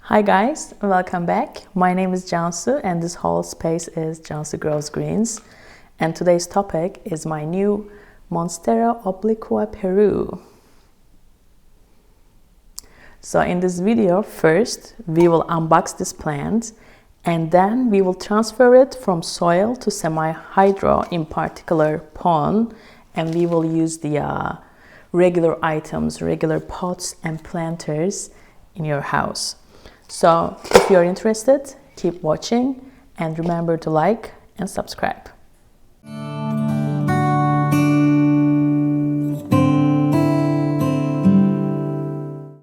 Hi guys, welcome back. My name is Cansu and this whole space is Cansu Grows Greens. And today's topic is my new Monstera Obliqua Peru. So in this video, first we will unbox this plant and then we will transfer it from soil to semi-hydro, in particular pond, and we will use the regular items, regular pots and planters in your house. So if you're interested, keep watching and remember to like and subscribe.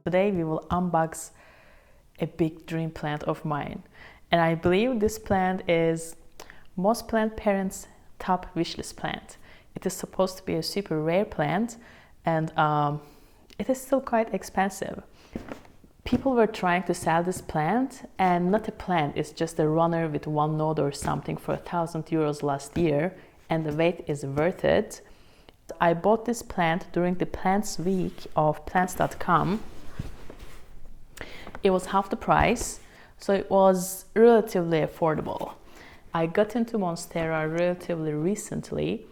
Today we will unbox a big dream plant of mine. And I believe this plant is most plant parents' top wishlist plant. It is supposed to be a super rare plant and it is still quite expensive. People were trying to sell this plant, and not a plant, it's just a runner with one node or something for 1,000 euros last year, and the weight is worth it. I bought this plant during the Plants Week of plants.com. It was half the price, so it was relatively affordable. I got into Monstera relatively recently.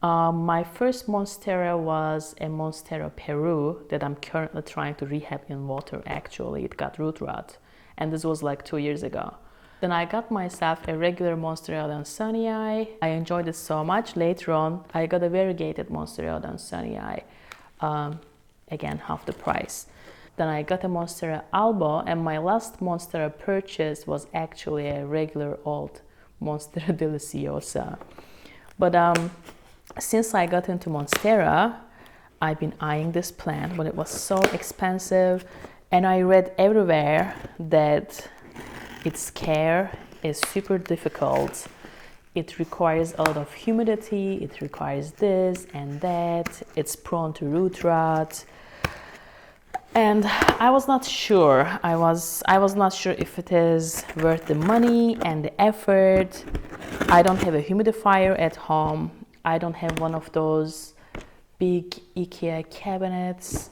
My first Monstera was a Monstera Peru that I'm currently trying to rehab in water. Actually, it got root rot, and this was like 2 years ago. Then I got myself a regular Monstera Obliqua. I enjoyed it so much. Later on, I got a variegated Monstera Obliqua, again half the price. Then I got a Monstera Albo, and my last Monstera purchase was actually a regular old Monstera Deliciosa. But since I got into Monstera, I've been eyeing this plant, but it was so expensive, and I read everywhere that its care is super difficult. It requires a lot of humidity, it requires this and that, it's prone to root rot. And I was not sure. I was not sure if it is worth the money and the effort. I don't have a humidifier at home. I don't have one of those big IKEA cabinets.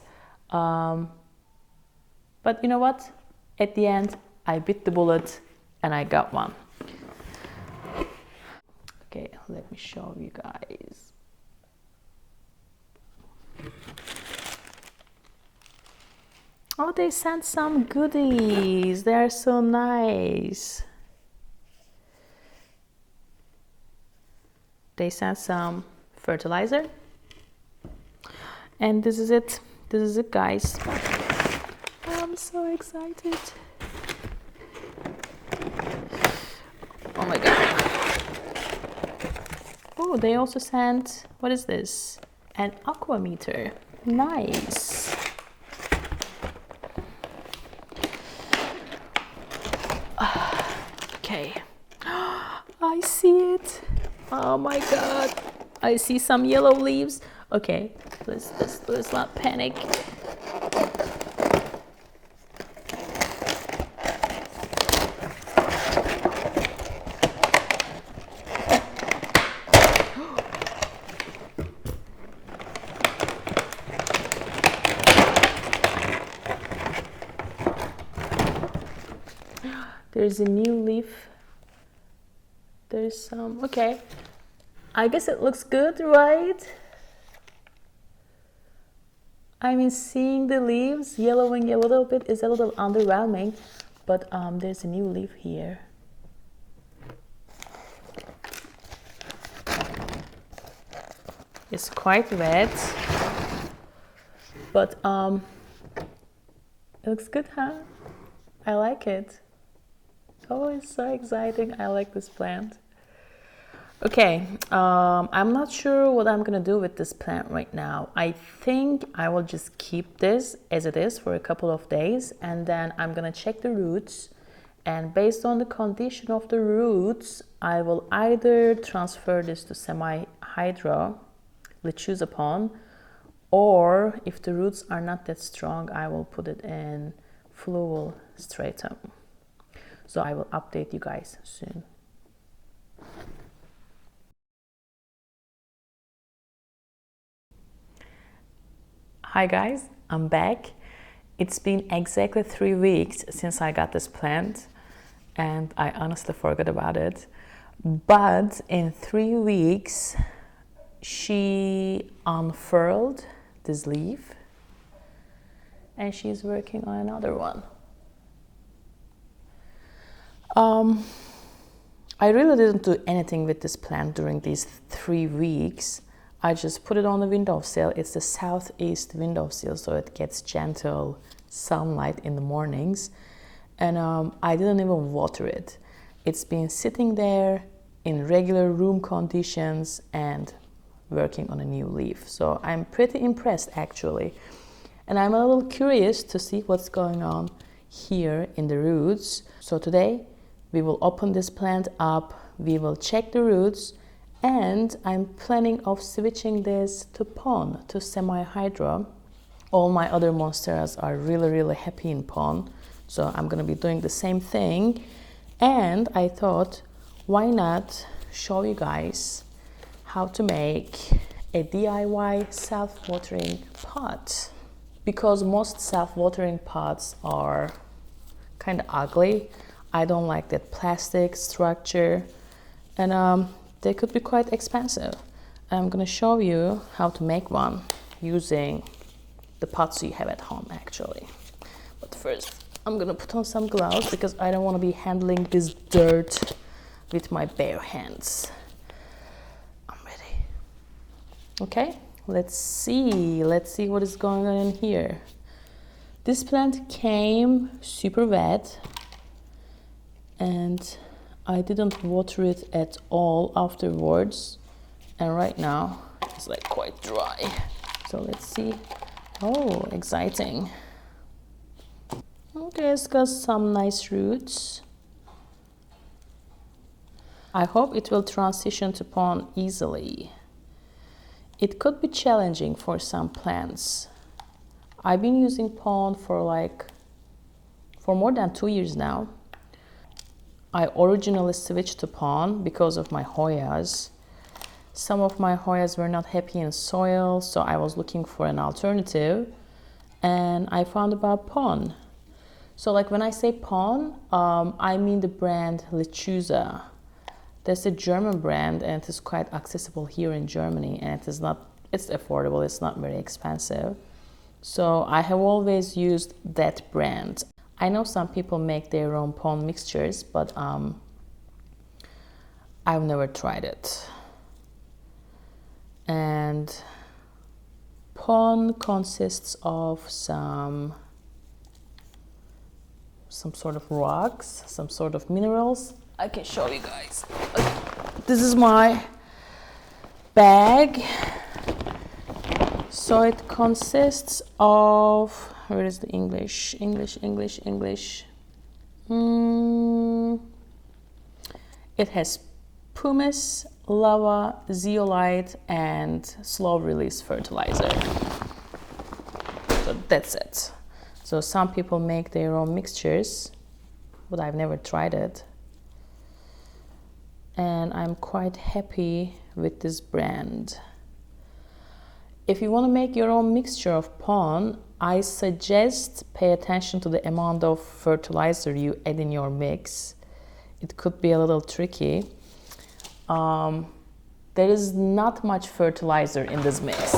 But you know what? At the end, I bit the bullet and I got one. Okay, let me show you guys. Oh, they sent some goodies. They are so nice. They sent some fertilizer. And this is it. This is it, guys. I'm so excited. Oh my god. Oh, they also sent, what is this? An aqua meter. Nice. Okay. I see it. Oh my god. I see some yellow leaves. Okay, let's not panic. There's a new leaf. There's some, okay. I guess it looks good, right? I mean, seeing the leaves yellowing a little bit is a little underwhelming, but there's a new leaf here. It's quite wet, but it looks good, huh? I like it. Oh, it's so exciting. I like this plant. Okay, I'm not sure what I'm gonna do with this plant right now. I think I will just keep this as it is for a couple of days, and then I'm gonna check the roots, and based on the condition of the roots, I will either transfer this to semi-hydro, let's choose upon, or if the roots are not that strong, I will put it in fluval stratum. So I will update you guys soon. Hi guys, I'm back. It's been exactly 3 weeks since I got this plant, and I honestly forgot about it. But in 3 weeks, she unfurled this leaf, and she's working on another one. I really didn't do anything with this plant during these 3 weeks. I just put it on the windowsill. It's the southeast windowsill, so it gets gentle sunlight in the mornings. And I didn't even water it. It's been sitting there in regular room conditions and working on a new leaf. So I'm pretty impressed, actually. And I'm a little curious to see what's going on here in the roots. So today we will open this plant up, we will check the roots, and I'm planning of switching this to pon, to semi-hydro. All my other monsteras are really happy in pon, so I'm gonna be doing the same thing. And I thought, why not show you guys how to make a DIY self-watering pot. Because most self-watering pots are kind of ugly. I don't like that plastic structure, and they could be quite expensive. I'm gonna show you how to make one using the pots you have at home, actually. But first, I'm gonna put on some gloves because I don't want to be handling this dirt with my bare hands. I'm ready. Okay, let's see what is going on in here. This plant came super wet, and I didn't water it at all afterwards, and right now it's like quite dry. So let's see. Oh, exciting. Okay, it's got some nice roots. I hope it will transition to pon easily. It could be challenging for some plants. I've been using pon for more than 2 years now. I originally switched to pon because of my Hoyas. Some of my Hoyas were not happy in soil, so I was looking for an alternative, and I found about pon. So like when I say pon, I mean the brand Lechuza. That's a German brand, and it is quite accessible here in Germany, and it's affordable, it's not very expensive. So I have always used that brand. I know some people make their own pon mixtures, but I've never tried it. And pon consists of some sort of rocks, some sort of minerals. I can show you guys. This is my bag. So it consists of, where is the English? It has pumice, lava, zeolite, and slow release fertilizer. So that's it. So some people make their own mixtures, but I've never tried it. And I'm quite happy with this brand. If you want to make your own mixture of pon, I suggest pay attention to the amount of fertilizer you add in your mix. It could be a little tricky. There is not much fertilizer in this mix.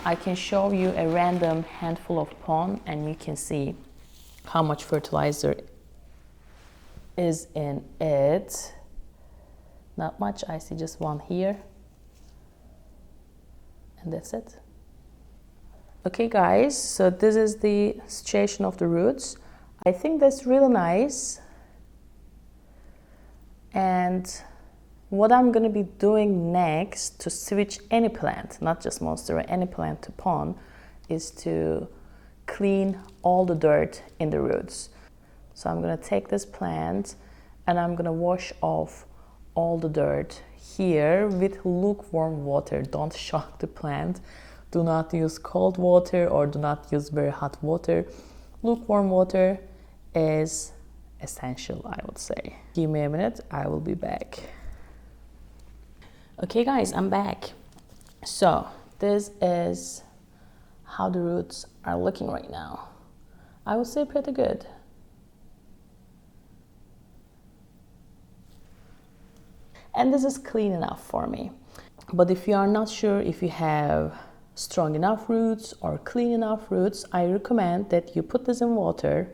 I can show you a random handful of pon, and you can see how much fertilizer is in it. Not much. I see just one here. And that's it. Okay guys, so this is the situation of the roots. I think that's really nice. And what I'm gonna be doing next to switch any plant, not just Monstera, any plant to pon, is to clean all the dirt in the roots. So I'm gonna take this plant and I'm gonna wash off all the dirt here with lukewarm water. Don't shock the plant. Do not use cold water or do not use very hot water. Lukewarm water is essential, I would say. Give me a minute, I will be back. Okay guys, I'm back. So this is how the roots are looking right now. I would say pretty good. And this is clean enough for me. But if you are not sure if you have strong enough roots or clean enough roots, I recommend that you put this in water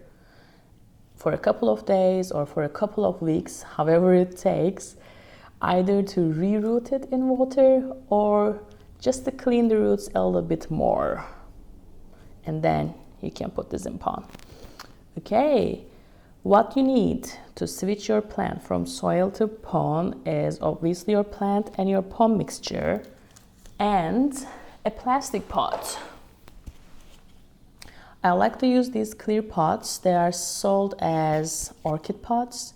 for a couple of days or for a couple of weeks, however it takes, either to reroot it in water or just to clean the roots a little bit more. And then you can put this in pond. Okay, what you need to switch your plant from soil to pond is obviously your plant and your pond mixture and a plastic pot. I like to use these clear pots. They are sold as orchid pots,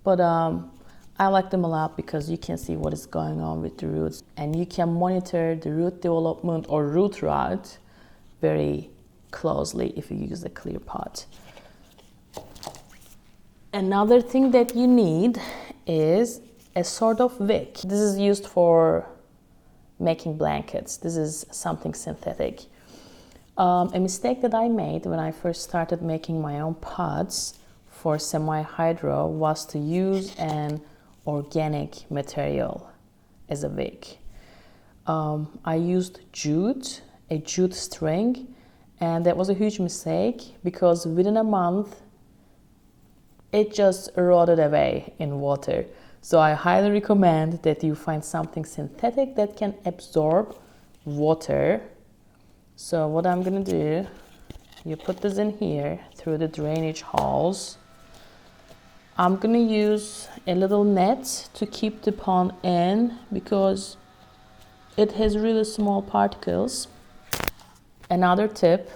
but I like them a lot because you can see what is going on with the roots and you can monitor the root development or root rot very closely if you use a clear pot. Another thing that you need is a sort of wick. This is used for making blankets. This is something synthetic. A mistake that I made when I first started making my own pots for semi-hydro was to use an organic material as a wick. I used a jute string, and that was a huge mistake because within a month it just eroded away in water. So I highly recommend that you find something synthetic that can absorb water. So what I'm gonna do, you put this in here through the drainage holes. I'm gonna use a little net to keep the pond in because it has really small particles. Another tip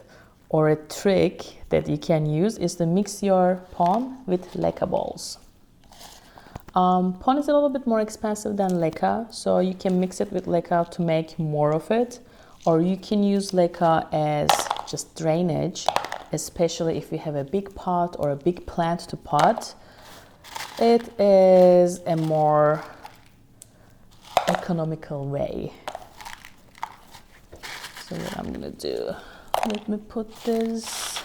or a trick that you can use is to mix your pond with leca balls. Pond is a little bit more expensive than leca, so you can mix it with leca to make more of it, or you can use leca as just drainage, especially if you have a big pot or a big plant to pot. It is a more economical way. So what I'm gonna do, let me put this.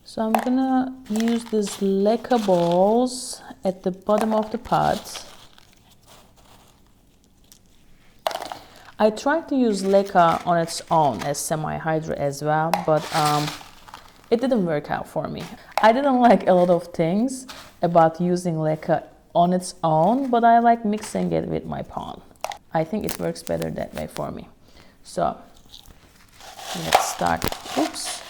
So I'm gonna use these leca balls at the bottom of the pot. I tried to use leca on its own as semi-hydro as well, but it didn't work out for me. I didn't like a lot of things about using leca on its own, but I like mixing it with my pond. I think it works better that way for me. So let's start. Oops.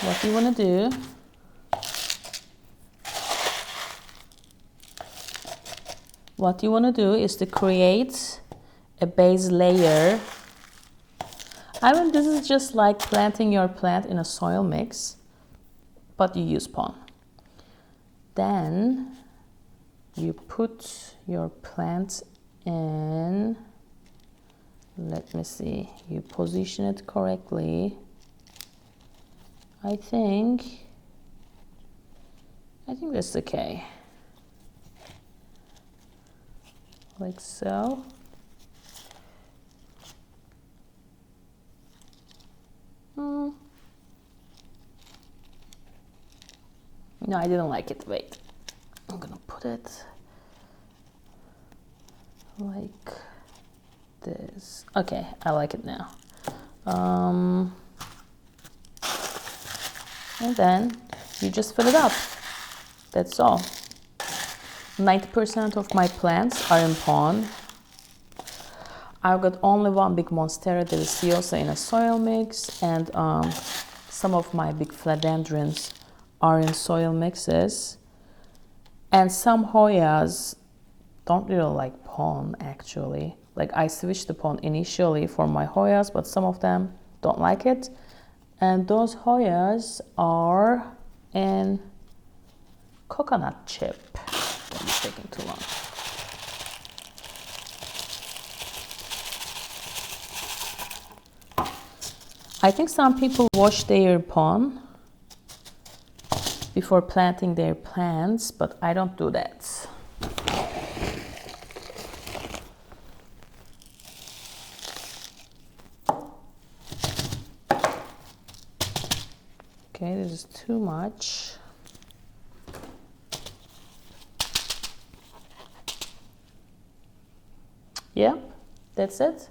What you want to do, is to create a base layer. I mean, this is just like planting your plant in a soil mix, but you use pond. Then you put your plant in. Let me see, you position it correctly. I think that's okay. Like so. No, I didn't like it. Wait, I'm gonna put it like this. Okay, I like it now. And then you just fill it up. That's all. 90% of my plants are in pond. I've got only one big Monstera deliciosa in a soil mix, and some of my big philodendrons are in soil mixes. And some Hoyas don't really like pond actually. Like I switched the pond initially for my Hoyas, but some of them don't like it. And those Hoyas are in coconut chip. That is taking too long. I think some people wash their pond before planting their plants, but I don't do that. Okay, this is too much. Yeah, that's it.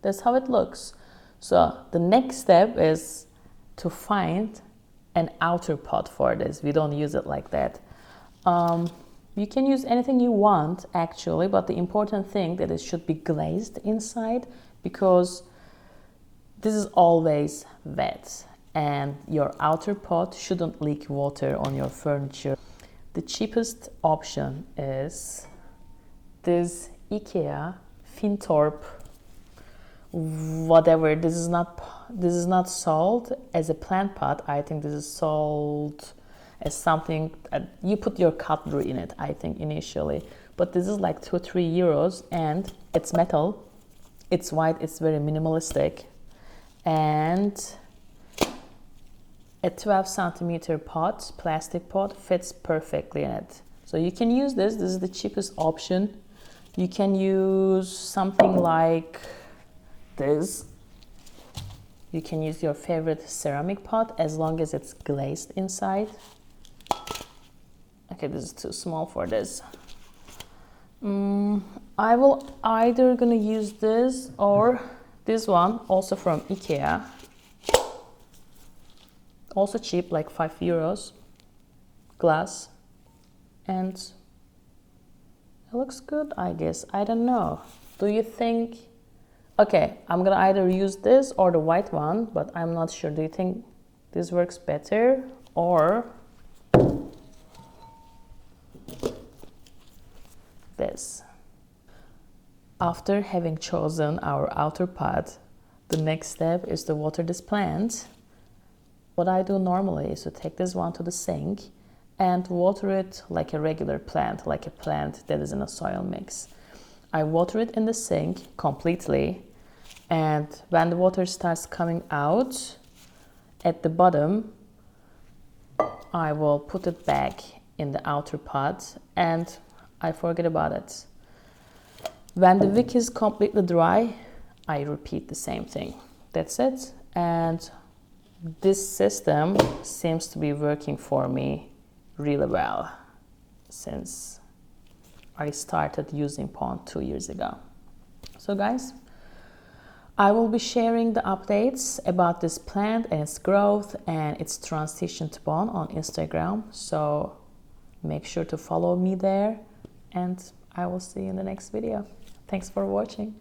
That's how it looks. So the next step is to find an outer pot for this. We don't use it like that. You can use anything you want actually, but the important thing that it should be glazed inside, because this is always wet and your outer pot shouldn't leak water on your furniture. The cheapest option is this IKEA Fintorp whatever. This is not sold as a plant pot. I think this is sold as something you put your cutlery in it, I think, initially. But this is like 2 or 3 euros, and it's metal, it's white, it's very minimalistic, and a 12 centimeter pot, plastic pot, fits perfectly in it. So you can use this. This is the cheapest option. You can use something like this. You can use your favorite ceramic pot as long as it's glazed inside. Okay, this is too small for this. I will either gonna use this or this one, also from IKEA. Also cheap, like 5 euros. Glass. And it looks good, I guess. I don't know. Do you think... Okay, I'm gonna either use this or the white one, but I'm not sure. Do you think this works better or this? After having chosen our outer pot, the next step is to water this plant. What I do normally is to take this one to the sink and water it like a regular plant, like a plant that is in a soil mix. I water it in the sink completely, and when the water starts coming out at the bottom, I will put it back in the outer pot and I forget about it. When the wick is completely dry, I repeat the same thing. That's it. And this system seems to be working for me really well since I started using Pond 2 years ago. So guys, I will be sharing the updates about this plant and its growth and its transition to Pond on Instagram. So make sure to follow me there, and I will see you in the next video. Thanks for watching.